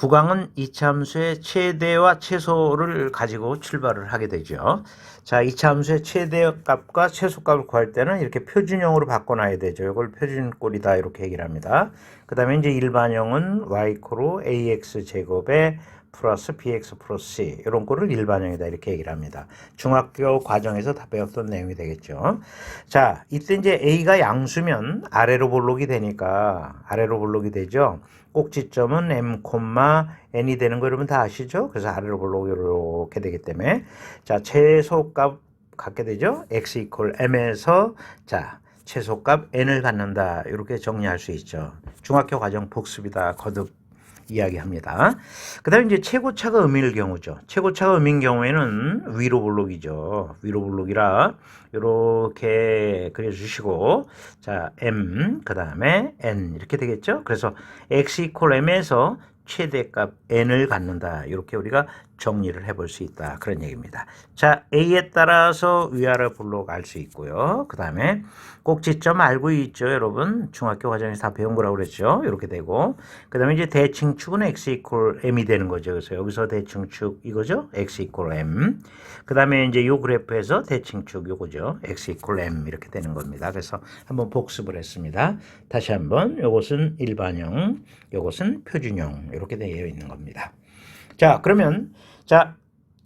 구강은 이차함수의 최대와 최소를 가지고 출발을 하게 되죠. 자, 이차함수의 최대값과 최소값을 구할 때는 이렇게 표준형으로 바꿔놔야 되죠. 이걸 표준꼴이다 이렇게 얘기를 합니다. 그 다음에 이제 일반형은 y=ax 제곱에 플러스 bx 플러스 c 이런 거를 일반형이다 이렇게 얘기를 합니다. 중학교 과정에서 다 배웠던 내용이 되겠죠. 자, 이때 이제 a가 양수면 아래로 볼록이 되니까 아래로 볼록이 되죠. 꼭지점은 m, n이 되는 거 여러분 다 아시죠? 그래서 아래로 볼록이 이렇게 되기 때문에 자, 최소값 갖게 되죠. x m에서 자, 최소값 n을 갖는다 이렇게 정리할 수 있죠. 중학교 과정 복습이다 거듭 이야기합니다. 그 다음에 이제 최고차가 음일 경우죠. 최고차가 음인 경우에는 위로 볼록이죠. 위로 볼록이라 이렇게 그려주시고 자 m 그 다음에 n 이렇게 되겠죠. 그래서 x m에서 최대값 n을 갖는다. 이렇게 우리가 정리를 해볼 수 있다. 그런 얘기입니다. 자, a에 따라서 위아래 볼록 알 수 있고요. 그 다음에 꼭지점 알고 있죠, 여러분? 중학교 과정에서 다 배운 거라고 그랬죠. 이렇게 되고 그 다음에 이제 대칭축은 x m이 되는 거죠. 그래서 여기서 대칭축 이거죠. x m. 그 다음에 이제 요 그래프에서 대칭축 요거죠. x m 이렇게 되는 겁니다. 그래서 한번 복습을 했습니다. 다시 한번 요것은 일반형, 요것은 표준형 이렇게 되어 있는 겁니다. 자, 그러면 자,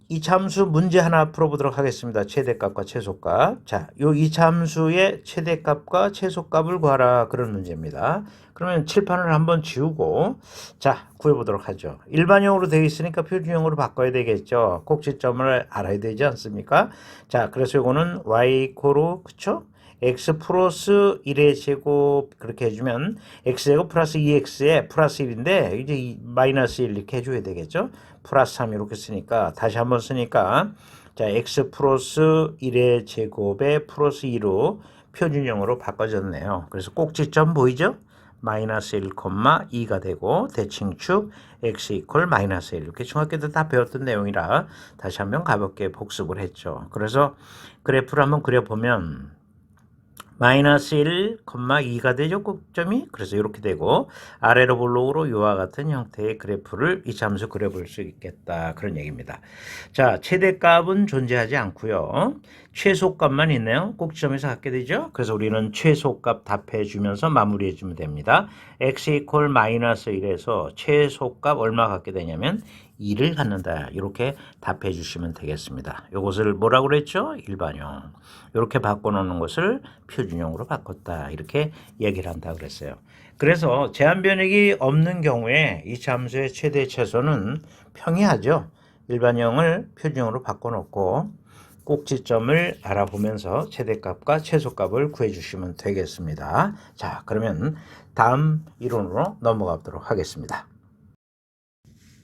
이차함수 문제 하나 풀어보도록 하겠습니다. 최대값과 최소값. 자, 요 이차함수의 최대값과 최소값을 구하라 그런 문제입니다. 그러면 칠판을 한번 지우고 자, 구해보도록 하죠. 일반형으로 되어 있으니까 표준형으로 바꿔야 되겠죠. 꼭지점을 알아야 되지 않습니까? 자, 그래서 이거는 y 그쵸? x 플러스 1의 제곱 그렇게 해주면 x제곱 플러스 2x에 플러스 1인데 이제 마이너스 1 이렇게 해줘야 되겠죠. 플러스 3 이렇게 쓰니까 다시 한번 쓰니까 자 x 플러스 1의 제곱에 플러스 2로 표준형으로 바꿔졌네요. 그래서 꼭지점 보이죠? 마이너스 1,2가 되고 대칭축 x 마이너스 1 이렇게 중학교 때 다 배웠던 내용이라 다시 한번 가볍게 복습을 했죠. 그래서 그래프를 한번 그려보면 마이너스 1,2가 되죠. 꼭점이. 그래서 이렇게 되고 아래로 볼록으로 이와 같은 형태의 그래프를 이차함수 그려볼 수 있겠다. 그런 얘기입니다. 자, 최대값은 존재하지 않고요. 최소값만 있네요. 꼭지점에서 갖게 되죠. 그래서 우리는 최소값 답해 주면서 마무리해 주면 됩니다. x 마이너스 1에서 최소값 얼마 갖게 되냐면 2를 갖는다. 이렇게 답해 주시면 되겠습니다. 이것을 뭐라고 그랬죠? 일반형. 이렇게 바꿔놓는 것을 표준형으로 바꿨다. 이렇게 얘기를 한다 그랬어요. 그래서 제한 변액이 없는 경우에 이차함수의 최대 최소는 평이하죠. 일반형을 표준형으로 바꿔놓고 꼭지점을 알아보면서 최대값과 최소값을 구해주시면 되겠습니다. 자, 그러면 다음 이론으로 넘어가도록 하겠습니다.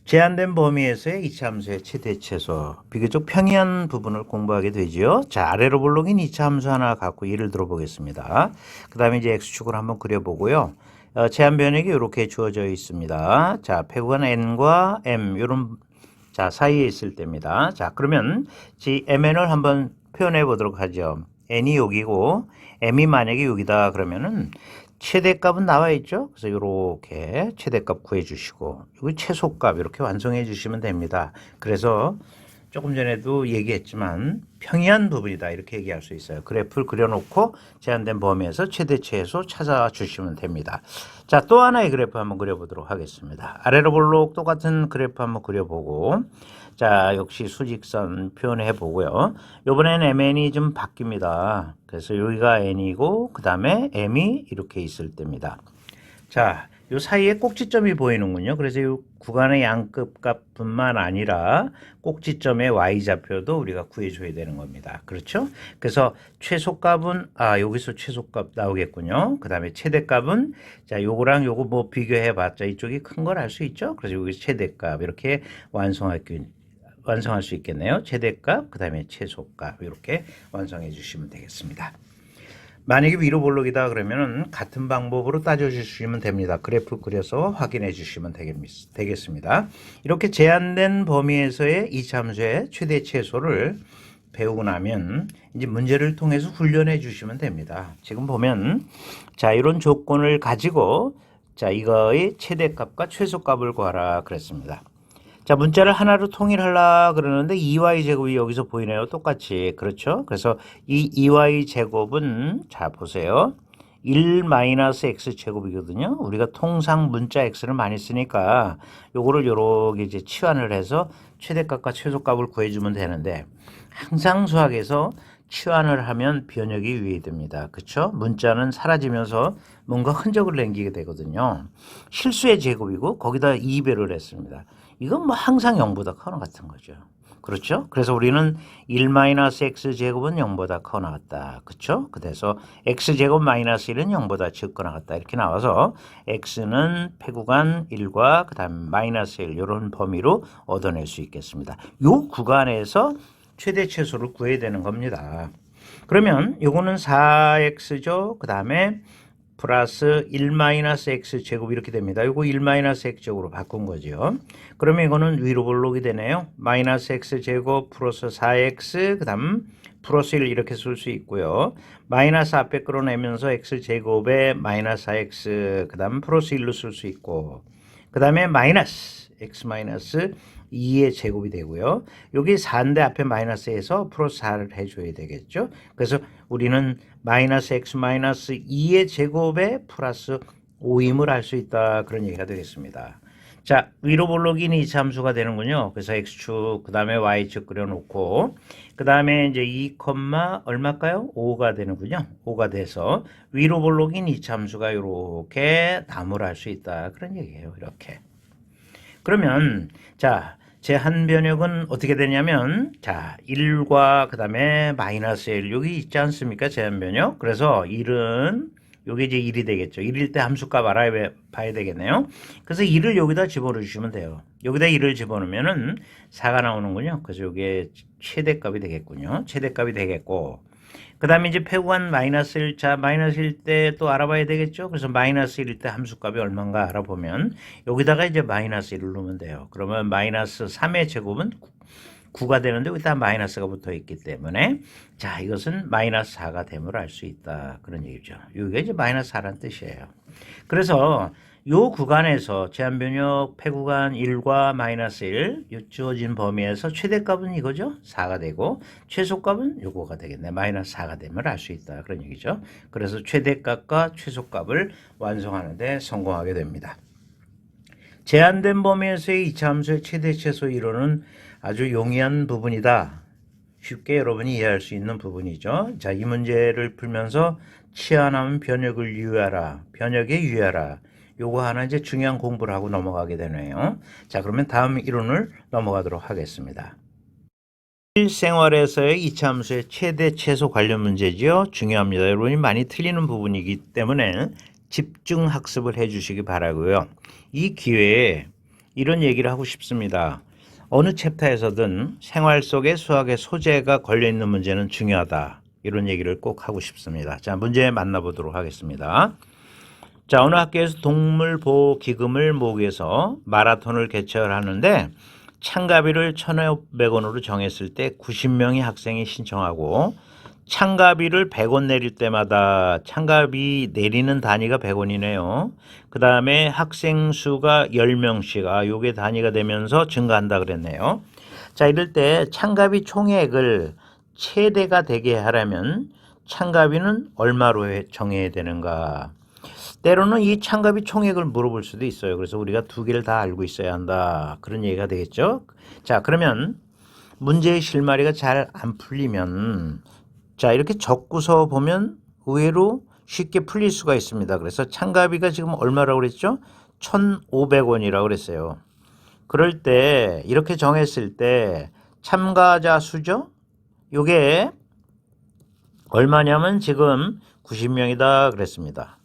제한된 범위에서의 이차함수의 최대 최소 비교적 평이한 부분을 공부하게 되죠. 자, 아래로 볼록인 이차함수 하나 갖고 예를 들어 보겠습니다. 그 다음에 이제 x축을 한번 그려보고요. 제한 변액이 이렇게 주어져 있습니다. 자, 배구간 n과 m 이런 자 사이에 있을 때입니다. 자, 그러면 mn을 한번 표현해 보도록 하죠. n이 여기고 m이 만약에 여기다 그러면은 최대값은 나와 있죠. 그래서 이렇게 최대값 구해주시고 여기 최소값 이렇게 완성해 주시면 됩니다. 그래서 조금 전에도 얘기했지만 평이한 부분이다 이렇게 얘기할 수 있어요. 그래프를 그려놓고 제한된 범위에서 최대 최소 찾아주시면 됩니다. 자, 또 하나의 그래프 한번 그려보도록 하겠습니다. 아래로 볼록 똑같은 그래프 한번 그려보고 자, 역시 수직선 표현해 보고요. 이번엔 mn이 좀 바뀝니다. 그래서 여기가 n이고 그 다음에 m이 이렇게 있을 때입니다. 자, 요 사이에 꼭지점이 보이는군요. 그래서 이 구간의 양급 값뿐만 아니라 꼭지점의 y좌표도 우리가 구해줘야 되는 겁니다. 그렇죠? 그래서 최소값은 여기서 최소값 나오겠군요. 그 다음에 최대값은 자 요거랑 요거 뭐 비교해봤자 이쪽이 큰 걸 알 수 있죠. 그래서 여기 최대값 이렇게 완성할 수 있겠네요. 최대값 그 다음에 최소값 이렇게 완성해 주시면 되겠습니다. 만약에 위로 볼록이다 그러면은 같은 방법으로 따져주시면 됩니다. 그래프 그려서 확인해 주시면 되겠습니다. 이렇게 제한된 범위에서의 이차함수의 최대 최소를 배우고 나면 이제 문제를 통해서 훈련해 주시면 됩니다. 지금 보면 자 이런 조건을 가지고 자, 이거의 최대값과 최소값을 구하라 그랬습니다. 자, 문자를 하나로 통일하려 그러는데 2y 제곱이 여기서 보이네요. 똑같이. 그렇죠? 그래서 이 2y 제곱은 자, 보세요. 1 마이너스 x 제곱이거든요. 우리가 통상 문자 x를 많이 쓰니까 요거를 요렇게 이제 치환을 해서 최대값과 최소값을 구해주면 되는데 항상 수학에서 치환을 하면 변형이 유의됩니다. 그렇죠? 문자는 사라지면서 뭔가 흔적을 남기게 되거든요. 실수의 제곱이고 거기다 2배를 했습니다. 이건 뭐 항상 0보다 커나 같은 거죠. 그렇죠? 그래서 우리는 1-x 제곱은 0보다 커 나왔다. 그렇죠? 그래서 x 제곱 마이너스 1은 0보다 적거 나왔다. 이렇게 나와서 x는 패구간 1과 그다음 마이너스 1 이런 범위로 얻어낼 수 있겠습니다. 요 구간에서 최대 최소를 구해야 되는 겁니다. 그러면 요거는 4x죠. 그다음에 플러스 1-x 제곱 이렇게 됩니다. 요거 1-x 제곱으로 바꾼 거죠. 그러면 이거는 위로 볼록이 되네요. 마이너스 x 제곱 플러스 4x 그다음 플러스 1 이렇게 쓸 수 있고요. 마이너스 앞에 끌어내면서 x 제곱에 마이너스 4x 그다음 플러스 1로 쓸 수 있고 그다음에 마이너스 x 마이너스 2의 제곱이 되고요. 여기 4인데 앞에 마이너스에서 플러스 4를 해줘야 되겠죠. 그래서 우리는 마이너스 x 마이너스 2의 제곱에 플러스 5임을 알 수 있다. 그런 얘기가 되겠습니다. 자, 위로 볼록인 이 함수가 되는군요. 그래서 x축, 그 다음에 y축 그려놓고, 그 다음에 이제 2, 얼마일까요? 5가 되는군요. 5가 돼서 위로 볼록인 이 함수가 이렇게 나무를 알 수 있다. 그런 얘기예요. 이렇게. 그러면 자, 제 한 변역은 어떻게 되냐면 자, 1과 그 다음에 마이너스 1 여기 있지 않습니까? 제한 변역. 그래서 1은 요게 이제 1이 되겠죠. 1일 때 함수값 알아봐야 되겠네요. 그래서 1을 여기다 집어넣어 주시면 돼요. 여기다 1을 집어넣으면은 4가 나오는군요. 그래서 요게 최대값이 되겠군요. 최대값이 되겠고 그 다음에 이제 패구간 마이너스 1, 자, 마이너스 1 때 또 알아봐야 되겠죠? 그래서 마이너스 1일 때 함수값이 얼마인가 알아보면 여기다가 이제 마이너스 1을 넣으면 돼요. 그러면 마이너스 3의 제곱은 9가 되는데 여기다 마이너스가 붙어 있기 때문에 자, 이것은 마이너스 4가 됨을 알 수 있다. 그런 얘기죠. 여기가 이제 마이너스 4라는 뜻이에요. 그래서 요 구간에서 제한 변역 패구간 1과 마이너스 1 주어진 범위에서 최대값은 이거죠. 4가 되고 최소값은 요거가 되겠네. 마이너스 4가 되면 알 수 있다. 그런 얘기죠. 그래서 최대값과 최소값을 완성하는 데 성공하게 됩니다. 제한된 범위에서의 이차 함수의 최대 최소 이론은 아주 용이한 부분이다. 쉽게 여러분이 이해할 수 있는 부분이죠. 자, 이 문제를 풀면서 치환하면 변역을 유의하라. 변역에 유의하라. 요거 하나 이제 중요한 공부를 하고 넘어가게 되네요. 자, 그러면 다음 이론을 넘어가도록 하겠습니다. 실생활에서의 이차 함수의 최대 최소 관련 문제지요. 중요합니다. 여러분이 많이 틀리는 부분이기 때문에 집중 학습을 해 주시기 바라고요. 이 기회에 이런 얘기를 하고 싶습니다. 어느 챕터에서든 생활 속에 수학의 소재가 걸려있는 문제는 중요하다. 이런 얘기를 꼭 하고 싶습니다. 자, 문제 만나보도록 하겠습니다. 자, 어느 학교에서 동물보호기금을 모으기 위해서 마라톤을 개최를 하는데 참가비를 1,500원으로 정했을 때 90명의 학생이 신청하고 참가비를 100원 내릴 때마다 참가비 내리는 단위가 100원이네요. 그 다음에 학생 수가 10명씩, 요게 단위가 되면서 증가한다 그랬네요. 자, 이럴 때 참가비 총액을 최대가 되게 하려면 참가비는 얼마로 정해야 되는가? 때로는 이 참가비 총액을 물어볼 수도 있어요. 그래서 우리가 두 개를 다 알고 있어야 한다. 그런 얘기가 되겠죠. 자, 그러면 문제의 실마리가 잘 안 풀리면 자, 이렇게 적고서 보면 의외로 쉽게 풀릴 수가 있습니다. 그래서 참가비가 지금 얼마라고 그랬죠? 1,500원이라고 그랬어요. 그럴 때 이렇게 정했을 때 참가자 수죠? 요게 얼마냐면 지금 90명이다 그랬습니다.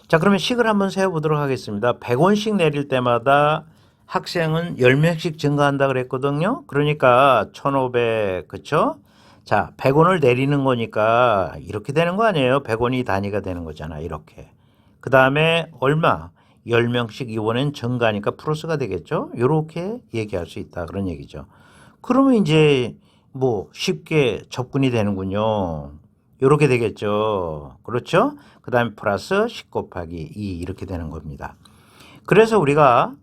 자, 그러면 식을 한번 세워보도록 하겠습니다. 100원씩 내릴 때마다 학생은 10명씩 증가한다 그랬거든요. 그러니까 1,500, 그쵸? 자, 100원을 내리는 거니까 이렇게 되는 거 아니에요? 100원이 단위가 되는 거잖아, 이렇게. 그 다음에 얼마? 10명씩 이번엔 증가니까 플러스가 되겠죠? 이렇게 얘기할 수 있다, 그런 얘기죠. 그러면 이제 뭐 쉽게 접근이 되는군요. 이렇게 되겠죠. 그렇죠? 그 다음에 플러스 10 곱하기 2 이렇게 되는 겁니다. 그래서 우리가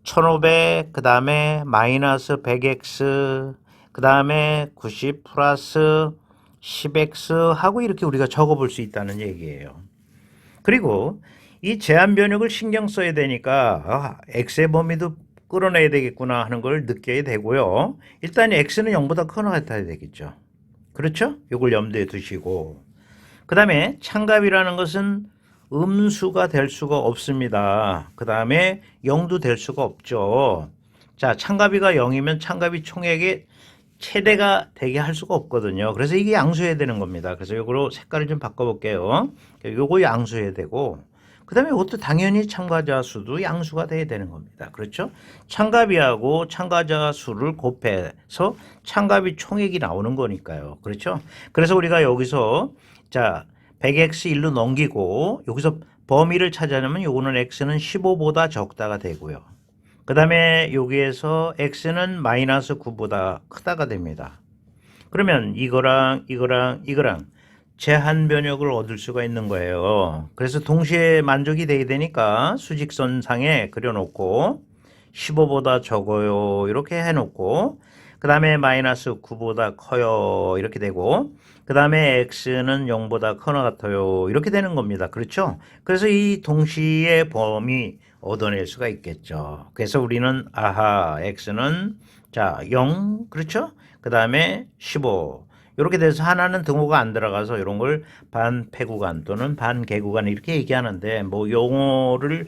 1500, 그 다음에 마이너스 100x, 그 다음에 90 플러스 10x 하고 이렇게 우리가 적어볼 수 있다는 얘기예요. 그리고 이 제한 변역을 신경 써야 되니까 x의 범위도 끌어내야 되겠구나 하는 걸 느껴야 되고요. 일단 x는 0보다 크거나 같아야 되겠죠. 그렇죠? 이걸 염두에 두시고 그 다음에 참갑이라는 것은 음수가 될 수가 없습니다. 그 다음에 0도 될 수가 없죠. 자, 참갑이가 0이면 참갑이 총액의 최대가 되게 할 수가 없거든요. 그래서 이게 양수해야 되는 겁니다. 그래서 이거로 색깔을 좀 바꿔볼게요. 요거 양수해야 되고 그 다음에 이것도 당연히 참가자 수도 양수가 돼야 되는 겁니다. 그렇죠? 참가비하고 참가자 수를 곱해서 참가비 총액이 나오는 거니까요. 그렇죠? 그래서 우리가 여기서 자 100x 1로 넘기고 여기서 범위를 찾아내면 요거는 x는 15보다 적다가 되고요. 그 다음에 여기에서 x는 마이너스 9보다 크다가 됩니다. 그러면 이거랑 제한 변역을 얻을 수가 있는 거예요. 그래서 동시에 만족이 돼야 되니까 수직선상에 그려놓고 15보다 적어요 이렇게 해놓고 그 다음에 마이너스 9보다 커요 이렇게 되고 그 다음에 x는 0보다 커나 같아요 이렇게 되는 겁니다. 그렇죠? 그래서 이 동시에 범위 얻어낼 수가 있겠죠. 그래서 우리는 x는 자 0 그렇죠? 그 다음에 15 이렇게 돼서 하나는 등호가 안 들어가서 이런 걸 반패구간 또는 반개구간 이렇게 얘기하는데 뭐 용어를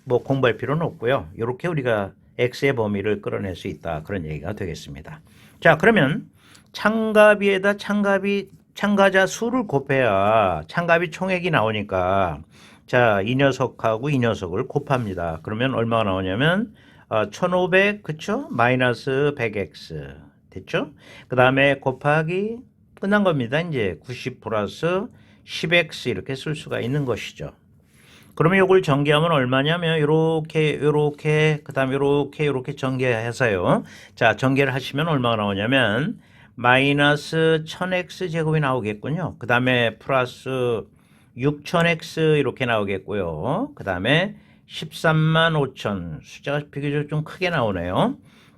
뭐 공부할 필요는 없고요. 이렇게 우리가 x의 범위를 끌어낼 수 있다 그런 얘기가 되겠습니다. 자, 그러면 참가비에다 참가자 수를 곱해야 참가비 총액이 나오니까 자, 이 녀석하고 이 녀석을 곱합니다. 그러면 얼마가 나오냐면 1500 그쵸? 마이너스 100x 됐죠? 그 다음에 곱하기 끝난 겁니다. 이제 90 플러스 10x 이렇게 쓸 수가 있는 것이죠. 그러면 이걸 전개하면 얼마냐면 요렇게 그다음에 요렇게 전개해서요. 자, 전개를 하시면 얼마가 나오냐면 마이너스 1000x 제곱이 나오겠군요. 그다음에 플러스 6000x 이렇게 나오겠고요. 그다음에 135,000 숫자가 비교적 좀 크게 나오네요.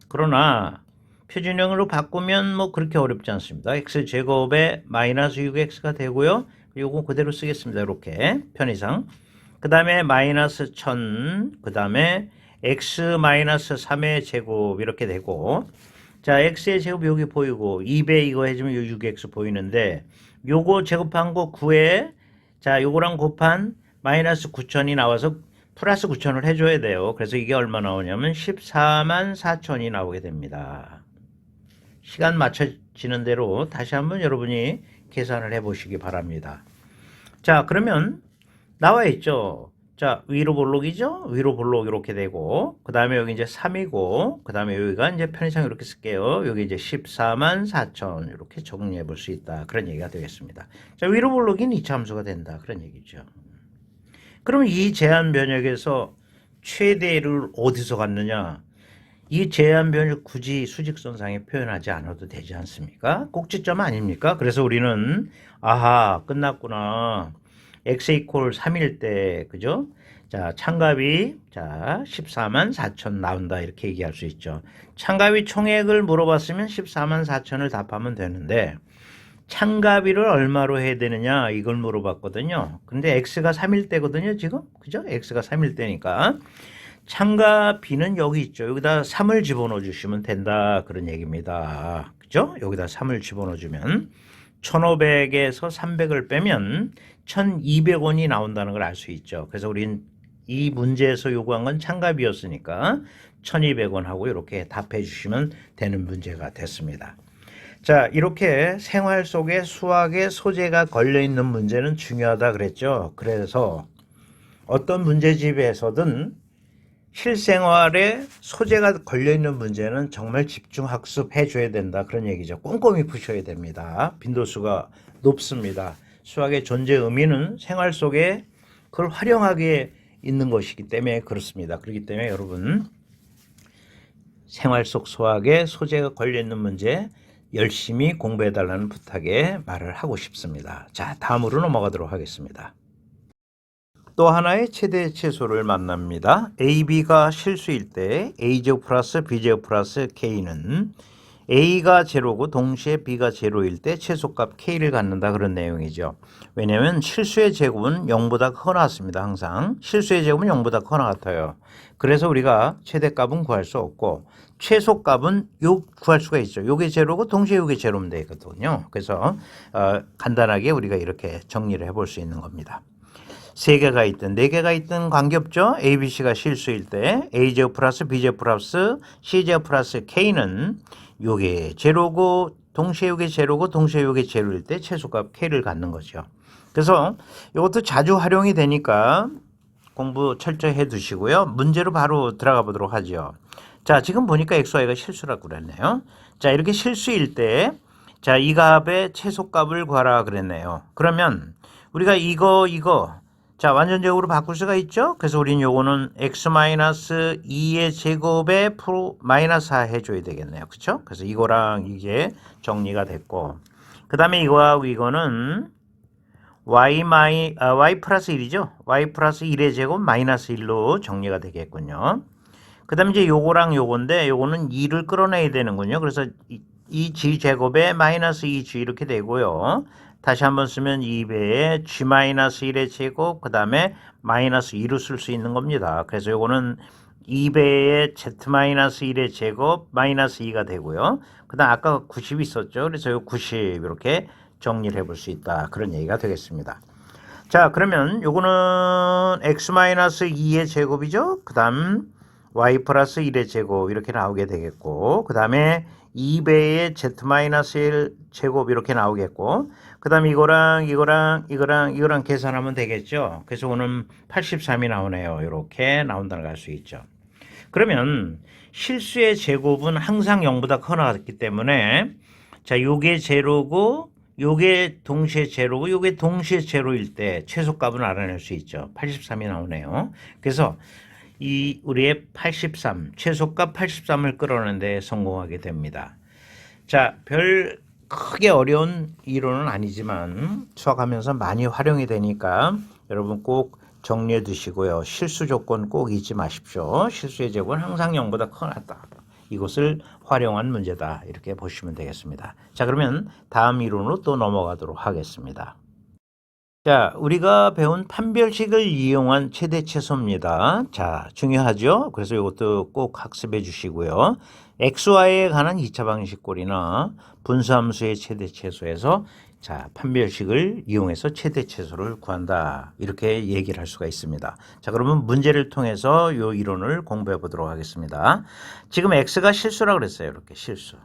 그러나 표준형으로 바꾸면 뭐 그렇게 어렵지 않습니다. x 제곱에 마이너스 6x가 되고요. 요거 그대로 쓰겠습니다. 이렇게 편의상. 그 다음에 마이너스 1000, 그 다음에 x 마이너스 3의 제곱 이렇게 되고 자 x의 제곱 여기 보이고 2배 이거 해주면 6x 보이는데 요거 제곱한 거 9에 자 요거랑 곱한 마이너스 9000이 나와서 플러스 9000을 해줘야 돼요. 그래서 이게 얼마 나오냐면 144,000이 나오게 됩니다. 시간 맞춰지는 대로 다시 한번 여러분이 계산을 해 보시기 바랍니다. 자, 그러면 나와 있죠. 자, 위로 볼록이죠? 위로 볼록 이렇게 되고, 그 다음에 여기 이제 3이고, 그 다음에 여기가 이제 편의상 이렇게 쓸게요. 여기 이제 144,000 이렇게 정리해 볼 수 있다. 그런 얘기가 되겠습니다. 자, 위로 볼록인 이차 함수가 된다. 그런 얘기죠. 그럼 이 제한 변역에서 최대를 어디서 갖느냐? 이 제한 변역 굳이 수직선상에 표현하지 않아도 되지 않습니까? 꼭지점 아닙니까? 그래서 우리는 아하 끝났구나. x 이퀄 3일 때 그죠? 자, 참가비 자 144,000 나온다 이렇게 얘기할 수 있죠. 참가비 총액을 물어봤으면 144,000을 답하면 되는데 참가비를 얼마로 해야 되느냐 이걸 물어봤거든요. 근데 x가 3일 때거든요 지금 그죠? x가 3일 때니까 참가비는 여기 있죠. 여기다 3을 집어넣어 주시면 된다 그런 얘기입니다. 그죠? 여기다 3을 집어넣어 주면 1500에서 300을 빼면 1200원이 나온다는 걸 알 수 있죠. 그래서 우린 이 문제에서 요구한 건 참가비였으니까 1200원하고 이렇게 답해 주시면 되는 문제가 됐습니다. 자, 이렇게 생활 속에 수학의 소재가 걸려 있는 문제는 중요하다 그랬죠. 그래서 어떤 문제집에서든 실생활에 소재가 걸려있는 문제는 정말 집중 학습해 줘야 된다 그런 얘기죠. 꼼꼼히 푸셔야 됩니다. 빈도수가 높습니다. 수학의 존재 의미는 생활 속에 그걸 활용하게 있는 것이기 때문에 그렇습니다. 그렇기 때문에 여러분 생활 속 수학에 소재가 걸려있는 문제 열심히 공부해달라는 부탁에 말을 하고 싶습니다. 자, 다음으로 넘어가도록 하겠습니다. 또 하나의 최대 최소를 만납니다. AB가 실수일 때 A제곱 플러스 B제곱 플러스 K는 A가 제로고 동시에 B가 제로일 때 최소값 K를 갖는다, 그런 내용이죠. 왜냐하면 실수의 제곱은 0보다 크거나 같습니다. 항상 실수의 제곱은 0보다 크거나 같아요. 그래서 우리가 최대값은 구할 수 없고 최소값은 구할 수가 있죠. 요게 제로고 동시에 요게 제로면 되거든요. 그래서 간단하게 우리가 이렇게 정리를 해볼 수 있는 겁니다. 3개가 있든 4개가 있든 관계없죠. A, B, C가 실수일 때 A제곱 플러스 B제곱 플러스 C제곱 플러스 K는 요게 제로고 동시에 요게 제로고 동시에 요게 제로일 때 최소값 K를 갖는 거죠. 그래서 이것도 자주 활용이 되니까 공부 철저히 해 두시고요. 문제로 바로 들어가 보도록 하죠. 자, 지금 보니까 XY가 실수라고 그랬네요. 자, 이렇게 실수일 때 자, 이 값의 최소값을 구하라 그랬네요. 그러면 우리가 이거 자, 완전적으로 바꿀 수가 있죠. 그래서 우린 요거는 x-2의 제곱에 마이너스 4 해줘야 되겠네요. 그쵸? 그래서 이거랑 이게 정리가 됐고, 그 다음에 이거하고 이거는 y 플러스 1이죠. y 플러스 1의 제곱 마이너스 1로 정리가 되겠군요. 그 다음에 이제 요거랑 요건데, 요거는 2를 끌어내야 되는군요. 그래서 이 g 제곱에 마이너스 2g 이렇게 되고요. 다시 한번 쓰면 2배의 g-1의 제곱, 그 다음에 마이너스 2로 쓸 수 있는 겁니다. 그래서 요거는 2배의 z-1의 제곱 마이너스 2가 되고요. 그 다음 아까 90 있었죠. 그래서 요 90 이렇게 정리를 해볼 수 있다, 그런 얘기가 되겠습니다. 자, 그러면 요거는 x-2의 제곱이죠. 그 다음 y 플러스 1의 제곱 이렇게 나오게 되겠고, 그 다음에 2배의 z-1 제곱 이렇게 나오겠고, 그 다음에 이거랑 계산하면 되겠죠. 그래서 오늘 83이 나오네요. 이렇게 나온다는 걸 알 수 있죠. 그러면 실수의 제곱은 항상 0보다 커 나갔기 때문에 자, 요게 제로고 요게 동시에 제로고 요게 동시에 제로일 때 최소값은 알아낼 수 있죠. 83이 나오네요. 그래서 이 우리의 83 최소값 83을 끌어내는 데 성공하게 됩니다. 자, 별 크게 어려운 이론은 아니지만 수학하면서 많이 활용이 되니까 여러분 꼭 정리해 두시고요. 실수 조건 꼭 잊지 마십시오. 실수의 제곱은 항상 0보다 커났다. 이것을 활용한 문제다, 이렇게 보시면 되겠습니다. 자, 그러면 다음 이론으로 또 넘어가도록 하겠습니다. 자, 우리가 배운 판별식을 이용한 최대 최소입니다. 자, 중요하죠? 그래서 이것도 꼭 학습해 주시고요. XY에 관한 2차 방식꼴이나 분수함수의 최대 최소에서 자, 판별식을 이용해서 최대 최소를 구한다, 이렇게 얘기를 할 수가 있습니다. 자, 그러면 문제를 통해서 이 이론을 공부해 보도록 하겠습니다. 지금 X가 실수라고 그랬어요. 이렇게 실수.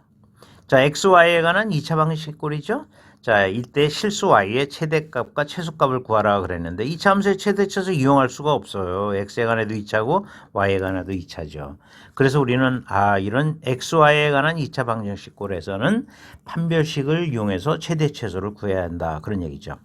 자, XY에 관한 2차 방식꼴이죠. 자, 이때 실수 y의 최대값과 최소값을 구하라 그랬는데 2차 함수의 최대 최소 이용할 수가 없어요. x에 관해도 2차고 y에 관해도 2차죠. 그래서 우리는 이런 xy에 관한 2차 방정식꼴에서는 판별식을 이용해서 최대 최소를 구해야 한다, 그런 얘기죠.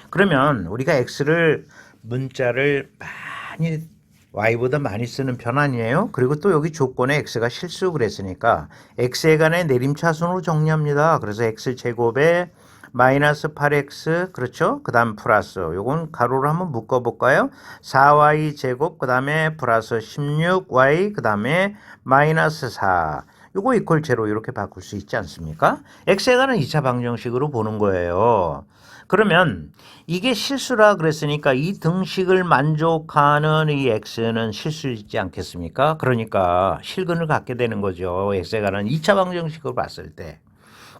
그러면 우리가 x를 문자를 많이 y보다 많이 쓰는 편 아니에요? 그리고 또 여기 조건에 x가 실수 그랬으니까 x에 관해 내림차순으로 정리합니다. 그래서 x 제곱에 마이너스 8x, 그렇죠? 그 다음 플러스, 요건 가로로 한번 묶어볼까요? 4y 제곱, 그 다음에 플러스 16y, 그 다음에 마이너스 4. 요거 이퀄 제로 이렇게 바꿀 수 있지 않습니까? x에 관한 2차 방정식으로 보는 거예요. 그러면 이게 실수라 그랬으니까 이 등식을 만족하는 이 x는 실수이지 않겠습니까? 그러니까 실근을 갖게 되는 거죠. x에 관한 2차 방정식으로 봤을 때.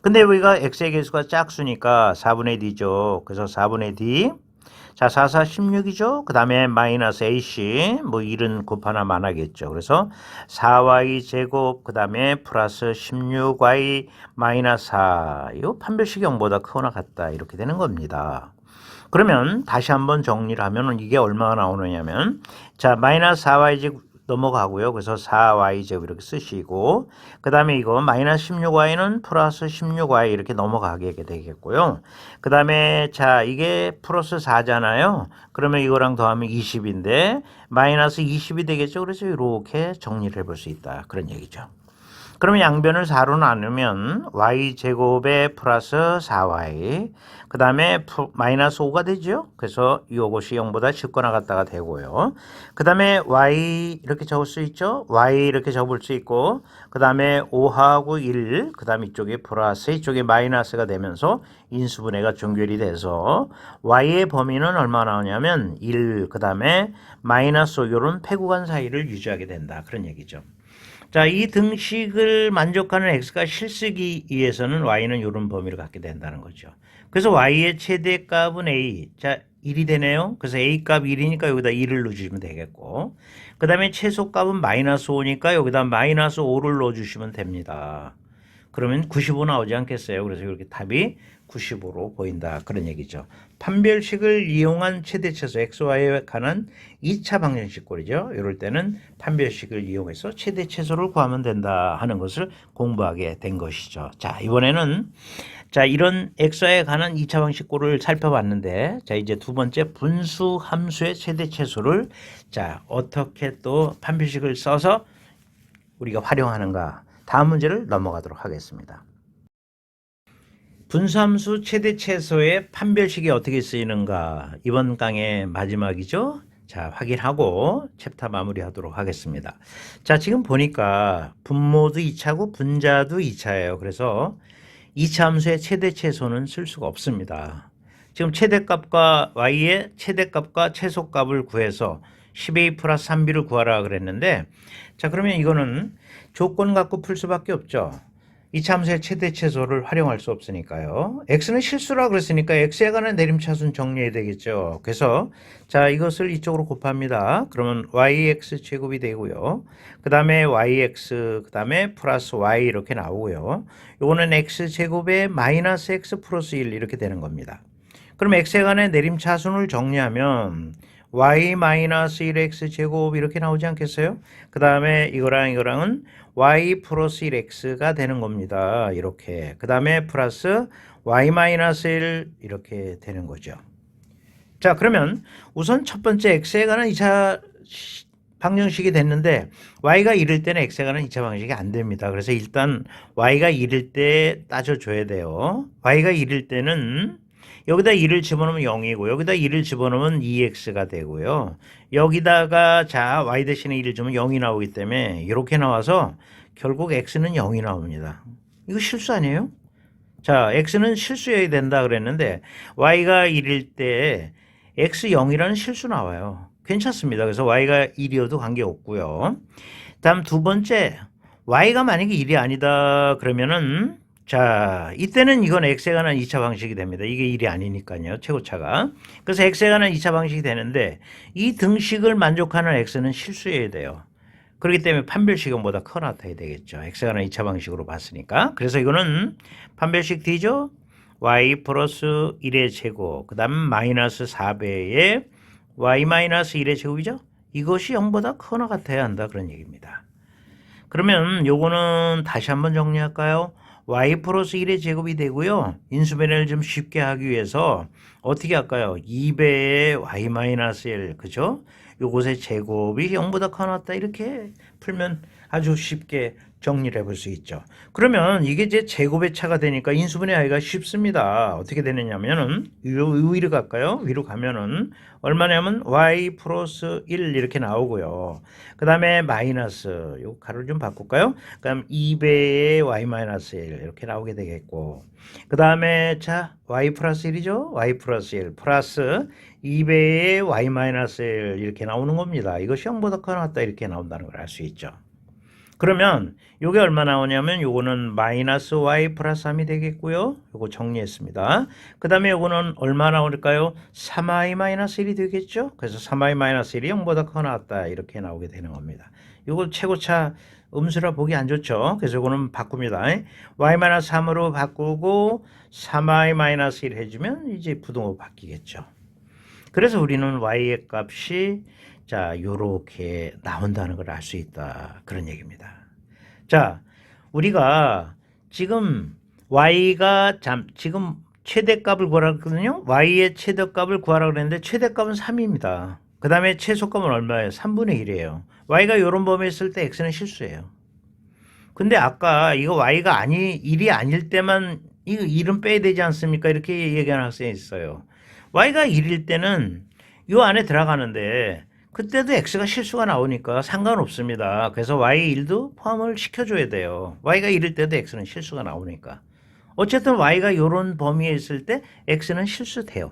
근데 우리가 x의 개수가 짝수니까 4분의 d죠. 그래서 4분의 d. 자, 4, 4, 16이죠. 그 다음에 마이너스 ac. 뭐 1은 곱하나 안 하겠죠. 그래서 4y 제곱, 그 다음에 플러스 16y 마이너스 4. 이거 판별식 0보다 크거나 같다, 이렇게 되는 겁니다. 그러면 다시 한번 정리를 하면 이게 얼마가 나오느냐면, 자, 마이너스 4y 제곱 넘어가고요. 그래서 4y제곱 이렇게 쓰시고, 그 다음에 이거 마이너스 16y는 플러스 16y 이렇게 넘어가게 되겠고요. 그 다음에 자, 이게 플러스 4잖아요. 그러면 이거랑 더하면 20인데 마이너스 20이 되겠죠. 그래서 이렇게 정리를 해볼 수 있다, 그런 얘기죠. 그러면 양변을 4로 나누면 y제곱에 플러스 4y 그 다음에 마이너스 5가 되죠. 그래서 이것이 0보다 적거나 같다가 되고요. 그 다음에 y 이렇게 적을 수 있죠. y 이렇게 적을 수 있고 그 다음에 5하고 1, 그 다음에 이쪽에 플러스 이쪽에 마이너스가 되면서 인수분해가 종결이 돼서 y의 범위는 얼마 나오냐면 1, 그 다음에 마이너스 5 이런 패구간 사이를 유지하게 된다. 그런 얘기죠. 자, 이 등식을 만족하는 x가 실수기 위해서는 y는 이런 범위를 갖게 된다는 거죠. 그래서 y의 최대값은 a. 자, 1이 되네요. 그래서 a 값 1이니까 여기다 1을 넣어주시면 되겠고 그 다음에 최소값은 마이너스 5니까 여기다 마이너스 5를 넣어주시면 됩니다. 그러면 95 나오지 않겠어요? 그래서 이렇게 답이 95로 보인다. 그런 얘기죠. 판별식을 이용한 최대최소 XY에 관한 2차 방정식 꼴이죠. 이럴 때는 판별식을 이용해서 최대최소를 구하면 된다 하는 것을 공부하게 된 것이죠. 자, 이번에는 자, 이런 XY에 관한 2차 방식 꼴을 살펴봤는데 자, 이제 두 번째 분수 함수의 최대최소를 자, 어떻게 또 판별식을 써서 우리가 활용하는가 다음 문제를 넘어가도록 하겠습니다. 분수함수 최대최소의 판별식이 어떻게 쓰이는가 이번 강의 마지막이죠. 자, 확인하고 챕터 마무리하도록 하겠습니다. 자, 지금 보니까 분모도 2차고 분자도 2차예요. 그래서 2차 함수의 최대최소는 쓸 수가 없습니다. 지금 최대값과 y의 최대값과 최소값을 구해서 10a 플러스 3b를 구하라 그랬는데 자, 그러면 이거는 조건 갖고 풀 수밖에 없죠. 2차 함수의 최대최소를 활용할 수 없으니까요. x는 실수라 그랬으니까 x에 관한 내림차순 정리해야 되겠죠. 그래서 자, 이것을 이쪽으로 곱합니다. 그러면 yx 제곱이 되고요. 그 다음에 yx 그 다음에 플러스 y 이렇게 나오고요. 요거는 x 제곱에 마이너스 x 플러스 1 이렇게 되는 겁니다. 그럼 x에 관한 내림차순을 정리하면 y-1x 제곱 이렇게 나오지 않겠어요? 그 다음에 이거랑은 y 플러스 1x가 되는 겁니다. 이렇게. 그 다음에 플러스 y-1 이렇게 되는 거죠. 자, 그러면 우선 첫 번째 x에 관한 2차 방정식이 됐는데 y가 1일 때는 x에 관한 2차 방정식이 안 됩니다. 그래서 일단 y가 1일 때 따져줘야 돼요. y가 1일 때는 여기다 1을 집어넣으면 0이고 여기다 1을 집어넣으면 2x가 되고요. 여기다가 자 y 대신에 1을 주면 0이 나오기 때문에 이렇게 나와서 결국 x는 0이 나옵니다. 이거 실수 아니에요? 자, x는 실수여야 된다 그랬는데 y가 1일 때 x 0이라는 실수 나와요. 괜찮습니다. 그래서 y가 1이어도 관계없고요. 다음 두 번째 y가 만약에 1이 아니다 그러면은 자, 이때는 이건 x에 관한 2차 방식이 됩니다. 이게 1이 아니니까요. 최고차가. 그래서 x에 관한 2차 방식이 되는데 이 등식을 만족하는 x는 실수여야 돼요. 그렇기 때문에 판별식 0보다 커 나타야 되겠죠. x에 관한 2차 방식으로 봤으니까. 그래서 이거는 판별식 D죠. y 플러스 1의 제곱 그 다음 마이너스 4배의 y 마이너스 1의 제곱이죠. 이것이 0보다 커나 같아야 한다. 그런 얘기입니다. 그러면 요거는 다시 한번 정리할까요? y 플러스 1의 제곱이 되고요. 인수분해를 좀 쉽게 하기 위해서 어떻게 할까요? 2배의 y 마이너스 1 그죠? 요것의 제곱이 0보다 커났다 이렇게 풀면 아주 쉽게 정리를 해볼 수 있죠. 그러면 이게 이제 제곱의 차가 되니까 인수분해하기가 쉽습니다. 어떻게 되느냐면은 위로 갈까요? 위로 가면은 얼마냐면 y 플러스 1 이렇게 나오고요. 그 다음에 마이너스 요 가로를 좀 바꿀까요? 그럼 2배의 y 마이너스 1 이렇게 나오게 되겠고 그 다음에 자 y 플러스 1이죠? y 플러스 1 플러스 2배의 y 마이너스 1 이렇게 나오는 겁니다. 이것이 0보다 커 나왔다 이렇게 나온다는 걸 알 수 있죠. 그러면 요게 얼마 나오냐면 요거는 마이너스 y 플러스 3이 되겠고요. 요거 정리했습니다. 그 다음에 요거는 얼마 나올까요? 3y 마이너스 1이 되겠죠. 그래서 3y 마이너스 1이 0보다 커 나왔다 이렇게 나오게 되는 겁니다. 요거 최고차 음수라 보기 안 좋죠. 그래서 요거는 바꿉니다. y 마이너스 3으로 바꾸고 3y 마이너스 1 해주면 이제 부동으로 바뀌겠죠. 그래서 우리는 y의 값이 자, 요렇게 나온다는 걸 알 수 있다. 그런 얘기입니다. 자, 우리가 지금 y가 지금 최대값을 구하라 그랬거든요. y의 최대값을 구하라 그랬는데 최대값은 3입니다. 그 다음에 최소값은 얼마예요? 3분의 1이에요. y가 요런 범위에 있을 때 x는 실수예요. 근데 아까 이거 y가 1이 아닐 때만 이거 1은 빼야 되지 않습니까? 이렇게 얘기하는 학생이 있어요. y가 1일 때는 요 안에 들어가는데 그때도 x가 실수가 나오니까 상관없습니다. 그래서 y1도 포함을 시켜줘야 돼요. y가 1일 때도 x는 실수가 나오니까. 어쨌든 y가 이런 범위에 있을 때 x는 실수돼요.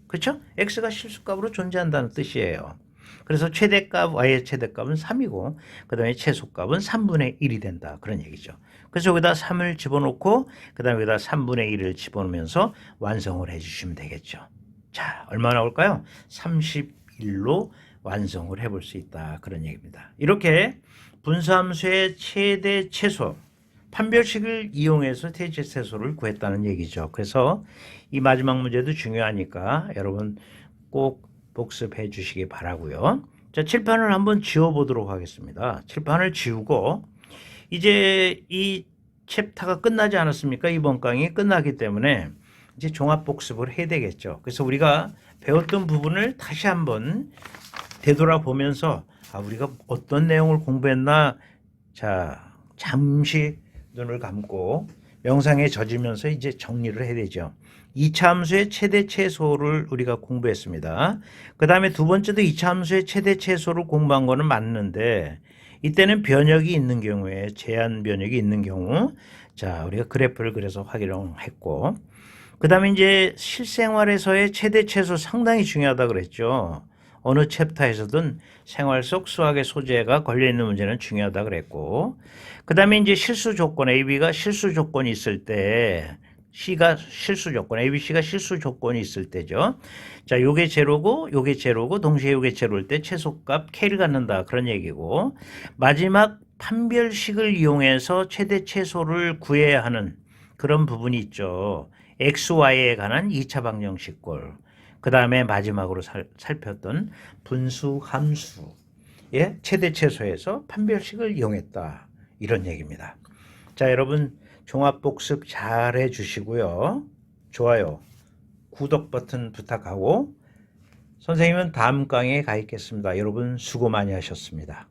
그렇죠? x가 실수값으로 존재한다는 뜻이에요. 그래서 최대값, y의 최대값은 3이고 그 다음에 최소값은 3분의 1이 된다. 그런 얘기죠. 그래서 여기다 3을 집어넣고 그 다음에 여기다 3분의 1을 집어넣으면서 완성을 해주시면 되겠죠. 자, 얼마 나올까요? 31로 완성을 해볼 수 있다. 그런 얘기입니다. 이렇게 분수함수의 최대 최소 판별식을 이용해서 최대최소를 구했다는 얘기죠. 그래서 이 마지막 문제도 중요하니까 여러분 꼭 복습해 주시기 바라고요. 자, 칠판을 한번 지워보도록 하겠습니다. 칠판을 지우고 이제 이 챕터가 끝나지 않았습니까? 이번 강의 끝나기 때문에 이제 종합 복습을 해야 되겠죠. 그래서 우리가 배웠던 부분을 다시 한번 되돌아보면서 우리가 어떤 내용을 공부했나 자 잠시 눈을 감고 명상에 젖으면서 이제 정리를 해야 되죠. 2차 함수의 최대 최소를 우리가 공부했습니다. 그 다음에 두 번째도 2차 함수의 최대 최소를 공부한 거는 맞는데 이때는 변역이 있는 경우에 제한 변역이 있는 경우 자 우리가 그래프를 그려서 확인했고 그 다음에 이제 실생활에서의 최대 최소 상당히 중요하다 그랬죠. 어느 챕터에서든 생활 속 수학의 소재가 걸려있는 문제는 중요하다 그랬고 그 다음에 이제 실수 조건 AB가 실수 조건이 있을 때 C가 실수 조건 ABC가 실수 조건이 있을 때죠. 자, 요게 제로고 요게 제로고 동시에 요게 제로일 때 최소값 K를 갖는다 그런 얘기고 마지막 판별식을 이용해서 최대 최소를 구해야 하는 그런 부분이 있죠. XY에 관한 2차 방정식꼴 그 다음에 마지막으로 살폈던 분수 함수의 최대 최소에서 판별식을 이용했다. 이런 얘기입니다. 자, 여러분 종합복습 잘 해주시고요. 좋아요, 구독 버튼 부탁하고 선생님은 다음 강의에 가 있겠습니다. 여러분 수고 많이 하셨습니다.